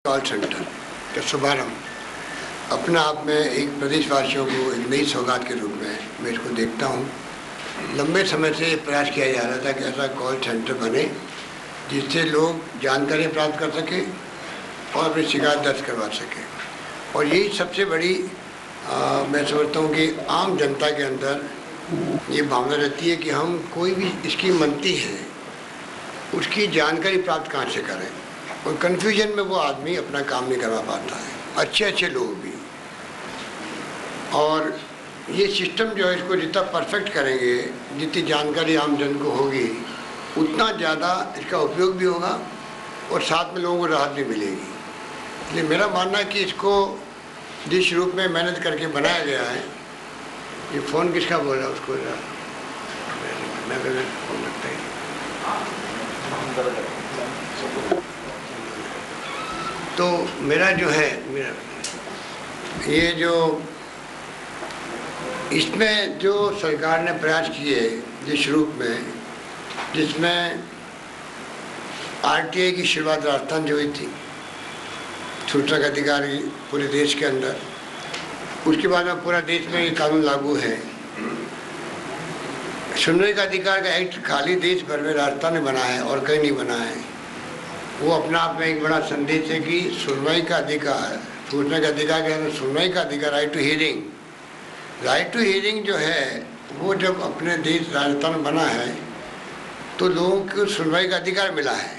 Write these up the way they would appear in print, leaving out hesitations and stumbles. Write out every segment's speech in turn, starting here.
Call centre का शुभारंभ अपने आप में एक प्रदेशवासियों को एक नई सौगात के रूप में मैं इसको देखता हूँ। लंबे समय से प्रयास किया जा रहा था कि ऐसा कॉल सेंटर बने जिससे लोग जानकारी प्राप्त कर सकें और अपनी शिकायत दर्ज करवा सकें। और यही सबसे बड़ी मैं समझता हूँ कि आम जनता के अंदर ये भावना रहती है कि हम कोई भी स्कीम बनती है उसकी जानकारी प्राप्त कहाँ से करें, और कन्फ्यूजन में वो आदमी अपना काम नहीं करवा पाता है, अच्छे लोग भी। और ये सिस्टम जो है इसको जितना परफेक्ट करेंगे, जितनी जानकारी आम जन को होगी उतना ज़्यादा इसका उपयोग भी होगा और साथ में लोगों को राहत भी मिलेगी। इसलिए मेरा मानना है कि इसको जिस रूप में मेहनत करके बनाया गया है, ये फ़ोन किसका बोल रहा है उसको फ़ोन लगता है। तो मेरा जो है ये जो इसमें जो सरकार ने प्रयास किए जिस रूप में, जिसमें आरटीआई की शुरुआत राजस्थान जो हुई थी, सूचना का अधिकार पूरे देश के अंदर, उसके बाद में पूरा देश में ये कानून लागू है। सुनने का अधिकार का एक्ट खाली देश भर में राजस्थान में बना है और कहीं नहीं बना है। वो अपना आप में एक बड़ा संदेश है कि सुनवाई का अधिकार, सूचना का अधिकार के अंदर सुनवाई का अधिकार, राइट टू हियरिंग जो है वो जब अपने देश राजस्थान में बना है तो लोगों को सुनवाई का अधिकार मिला है।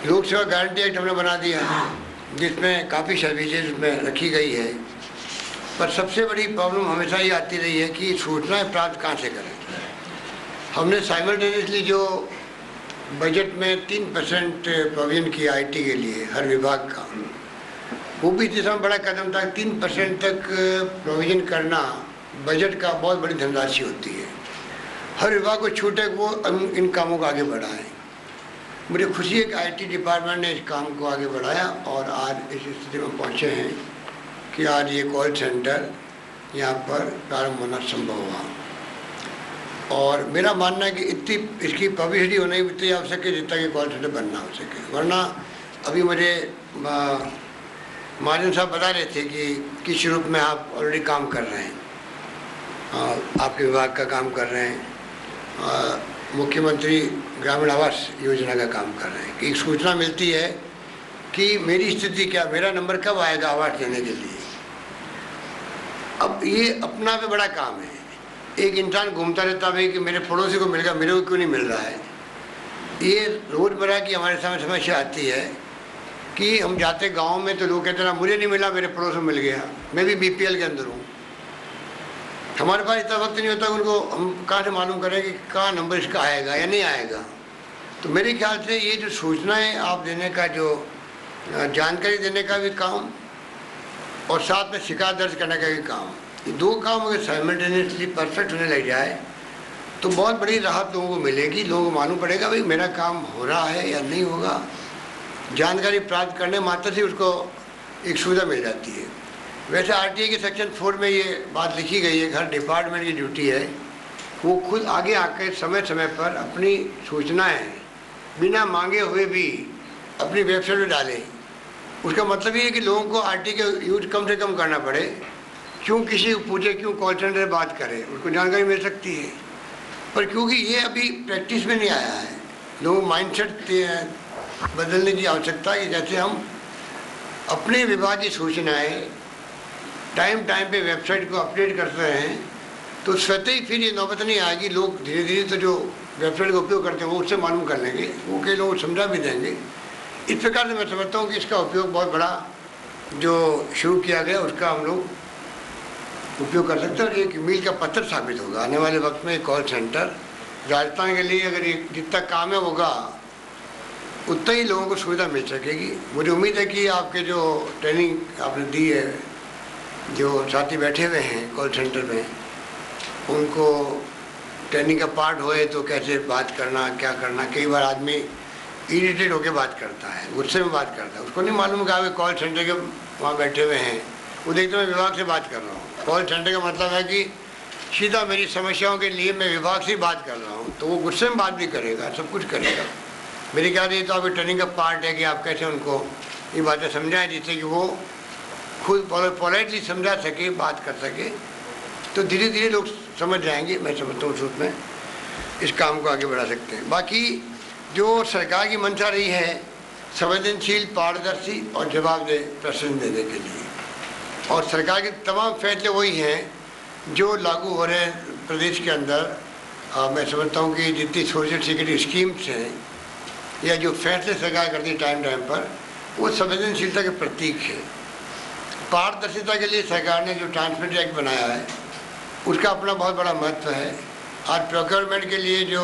लोक सेवा गारंटी एक्ट हमने बना दिया जिसमें काफ़ी सर्विसेज में रखी गई है। पर सबसे बड़ी प्रॉब्लम हमेशा ये आती रही है कि सूचनाएं प्राप्त कहाँ से करें। हमने साइमल्टेनियसली जो बजट में 3% प्रोविजन किया आईटी के लिए हर विभाग का, वो भी इस समय बड़ा कदम था। 3% तक प्रोविजन करना बजट का बहुत बड़ी धनराशि होती है। हर विभाग को छूट है वो इन कामों को आगे बढ़ाएं। मुझे खुशी है कि आईटी डिपार्टमेंट ने इस काम को आगे बढ़ाया और आज इस स्थिति में पहुँचे हैं कि आज ये कॉल सेंटर यहाँ पर प्रारंभ होना संभव हुआ। और मेरा मानना है कि इतनी इसकी पब्लिसिटी होने की इतनी आवश्यक है जितना कि कॉल सेंटर बनना हो सके। वरना अभी मुझे महाजन साहब बता रहे थे कि किस रूप में आप ऑलरेडी काम कर रहे हैं, आपके विभाग का काम कर रहे हैं, मुख्यमंत्री ग्रामीण आवास योजना का काम कर रहे हैं कि एक सूचना मिलती है कि मेरी स्थिति क्या, मेरा नंबर कब आएगा आवास लेने के लिए। अब ये अपना पे बड़ा काम है। एक इंसान घूमता रहता है कि मेरे पड़ोसी को मिल गया, मेरे को क्यों नहीं मिल रहा है। ये रोज़मर्रा की हमारे सामने समस्या आती है कि हम जाते गांव में तो लोग कहते हैं मुझे नहीं मिला, मेरे पड़ोस में मिल गया, मैं भी बीपीएल के अंदर हूँ। हमारे पास इतना वक्त नहीं होता उनको हम कहाँ से मालूम करें कि कहाँ नंबर इसका आएगा या नहीं आएगा। तो मेरे ख्याल से ये जो सूचनाएँ आप देने का, जो जानकारी देने का भी काम और साथ में शिकायत दर्ज करने का भी काम, ये दो काम अगर साइमल्टेनियसली परफेक्ट होने लग जाए तो बहुत बड़ी राहत लोगों को मिलेगी। लोगों को मालूम पड़ेगा भाई मेरा काम हो रहा है या नहीं होगा। जानकारी प्राप्त करने मात्र से उसको एक सुविधा मिल जाती है। वैसे आरटीआई के सेक्शन 4 में ये बात लिखी गई है, हर डिपार्टमेंट की ड्यूटी है वो खुद आगे आकर समय समय पर अपनी सूचनाएँ बिना मांगे हुए भी अपनी वेबसाइट पर डालें। उसका मतलब ये है कि लोगों को आरटी का यूज कम से कम करना पड़े। क्यों किसी को पूछे, क्यों कॉल सेंटर से बात करें, उसको जानकारी मिल सकती है। पर क्योंकि ये अभी प्रैक्टिस में नहीं आया है, लोगों को माइंडसेट बदलने की आवश्यकता है कि जैसे हम अपने विभाग की सूचनाएँ टाइम पे वेबसाइट को अपडेट करते हैं तो स्वतः ही फिर ये नौबत नहीं आएगी। लोग धीरे धीरे तो जो वेबसाइट का उपयोग करते हैं वो उससे मालूम कर लेंगे, वो कई लोग समझा भी देंगे। इस प्रकार से मैं समझता हूँ कि इसका उपयोग बहुत बड़ा जो शुरू किया गया उसका हम लोग उपयोग कर सकते हैं और एक मील का पत्थर साबित होगा आने वाले वक्त में। कॉल सेंटर राजस्थान के लिए अगर ये जितना काम है होगा उतना ही लोगों को सुविधा मिल सकेगी। मुझे उम्मीद है कि आपके जो ट्रेनिंग आपने दी है, जो साथी बैठे हुए हैं कॉल सेंटर में, उनको ट्रेनिंग का पार्ट होए तो कैसे बात करना, क्या करना। कई बार आदमी इरिटेट होकर बात करता है, गुस्से में बात करता है, उसको नहीं मालूम कि आप कॉल सेंटर के वहाँ बैठे हुए हैं, वो देखते मैं विभाग से बात कर रहा हूँ। कॉल सेंटर का मतलब है कि सीधा मेरी समस्याओं के लिए मैं विभाग से बात कर रहा हूँ, तो वो गुस्से में बात भी करेगा, सब कुछ करेगा। मेरे ख्याल ये तो आपकी ट्रेनिंग का पार्ट है कि आप कैसे उनको ये बातें समझाएं जिससे कि वो खुद पोलाइटली समझा सके, बात कर सके, तो धीरे धीरे लोग समझ जाएंगे। मैं समझता हूँ उस रूप में इस काम को आगे बढ़ा सकते हैं। बाकी जो सरकार की मंशा रही है संवेदनशील, पारदर्शी और जवाबदेह प्रशासन देने के लिए, और सरकार के तमाम फैसले वही हैं जो लागू हो रहे हैं प्रदेश के अंदर। मैं समझता हूँ कि जितनी सोशल सिक्योरिटी स्कीम्स हैं या जो फैसले सरकार करती है टाइम टाइम पर, वो संवेदनशीलता के प्रतीक है। पारदर्शिता के लिए सरकार ने जो ट्रांसपेरेंसी एक्ट बनाया है उसका अपना बहुत बड़ा महत्व है। आज प्रोक्योरमेंट के लिए जो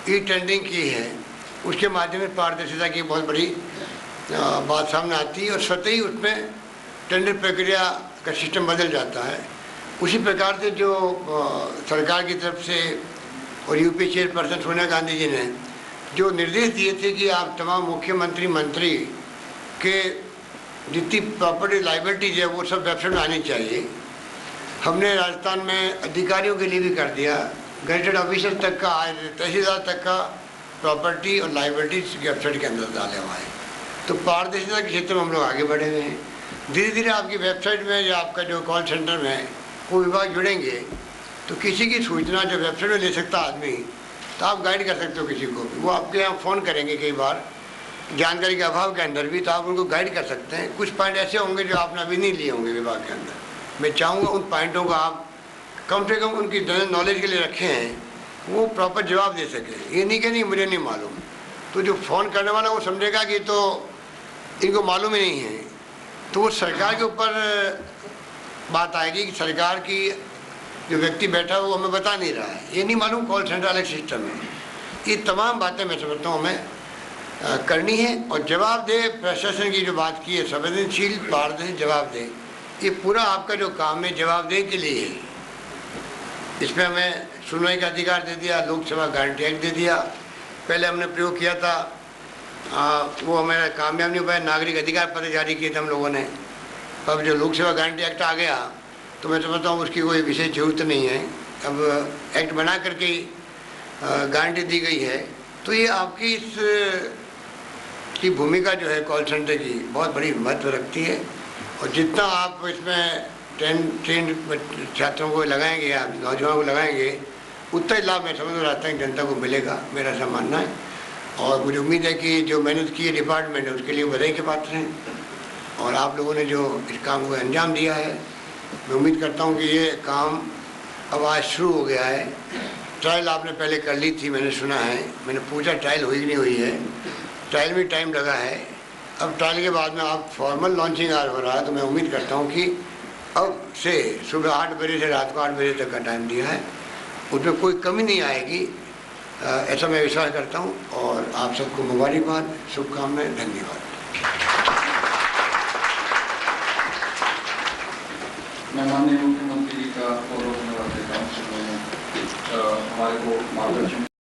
ई टेंडरिंग की है उसके माध्यम से पारदर्शिता की बहुत बड़ी बात सामने आती है और स्वतः ही उसमें टेंडर प्रक्रिया का सिस्टम बदल जाता है। उसी प्रकार से जो सरकार की तरफ से और यूपी चेयरपर्सन सोनिया गांधी जी ने जो निर्देश दिए थे कि आप तमाम मुख्यमंत्री मंत्री के जितनी प्रॉपर्टी लाइबिलिटीज है वो सब वेबसाइट में आनी चाहिए, हमने राजस्थान में अधिकारियों के लिए भी कर दिया। गैजेटेड ऑफिसर तक का, तहसीलदार तक का प्रॉपर्टी और लाइबिलिटीज वेबसाइट के अंदर डाले हुआ है। तो पारदर्शिता के क्षेत्र में हम लोग आगे बढ़े हुए हैं। धीरे धीरे आपकी वेबसाइट में या आपका जो कॉल सेंटर में वो विभाग जुड़ेंगे तो किसी की सूचना जो वेबसाइट में ले सकता आदमी, तो आप गाइड कर सकते हो किसी को। वो आपके यहाँ फ़ोन करेंगे कई बार जानकारी के अभाव के अंदर भी, तो आप उनको गाइड कर सकते हैं। कुछ पॉइंट ऐसे होंगे जो आपने अभी नहीं लिए होंगे विभाग के अंदर। मैं चाहूँगा उन पॉइंटों को आप कम से कम उनकी जनरल नॉलेज के लिए रखे हैं, वो प्रॉपर जवाब दे सके। ये नहीं कि नहीं मुझे नहीं मालूम, तो जो फ़ोन करने वाला वो समझेगा कि तो इनको मालूम ही नहीं है, तो वो सरकार के ऊपर बात आएगी कि सरकार की जो व्यक्ति बैठा है वो हमें बता नहीं रहा है, ये नहीं मालूम कॉल सेंटर अलग सिस्टम है। ये तमाम बातें मैं समझता हूँ हमें करनी है। और जवाबदेह प्रशासन की जो बात की है, संवेदनशील, पारदर्शी, जवाबदेह, ये पूरा आपका जो काम है जवाबदेह के लिए है। इसमें हमें सुनवाई का अधिकार दे दिया, लोकसेवा गारंटी एक्ट दे दिया। पहले हमने प्रयोग किया था, वो हमारा कामयाब नहीं हुआ। नागरिक अधिकार पत्र जारी किए थे हम लोगों ने। अब जो लोकसेवा गारंटी एक्ट आ गया तो मैं समझता हूँ उसकी कोई विशेष जरूरत नहीं है। अब एक्ट बना करके गारंटी दी गई है। तो ये आपकी इस की भूमिका जो है कॉल सेंटर की बहुत बड़ी महत्व रखती है। और जितना आप इसमें ट्रेन छात्रों को लगाएंगे या नौजवानों को लगाएंगे, उतना ही लाभ मैं समझ रहा है जनता को मिलेगा, मेरा ऐसा मानना है। और मुझे उम्मीद है कि जो मेहनत की है डिपार्टमेंट है उसके लिए बधाई के पात्र हैं। और आप लोगों ने जो इस काम को अंजाम दिया है, मैं उम्मीद करता हूँ कि ये काम अब आज शुरू हो गया है। ट्रायल आपने पहले कर ली थी, मैंने सुना है, मैंने पूछा ट्रायल हुई कि नहीं हुई है। ट्रायल में टाइम लगा है। अब ट्रायल के बाद में आप फॉर्मल लॉन्चिंग आज हो रहा है, तो मैं उम्मीद करता हूँ कि अब से सुबह 8 बजे से रात को 8 बजे तक का टाइम दिया है, उसमें कोई कमी नहीं आएगी, ऐसा मैं विश्वास करता हूँ। और आप सबको मुबारकबाद, शुभकामनाएं, धन्यवाद। मैं माननीय मुख्यमंत्री जी का बहुत धन्यवाद देता हूँ हमारे को मार्गदर्शन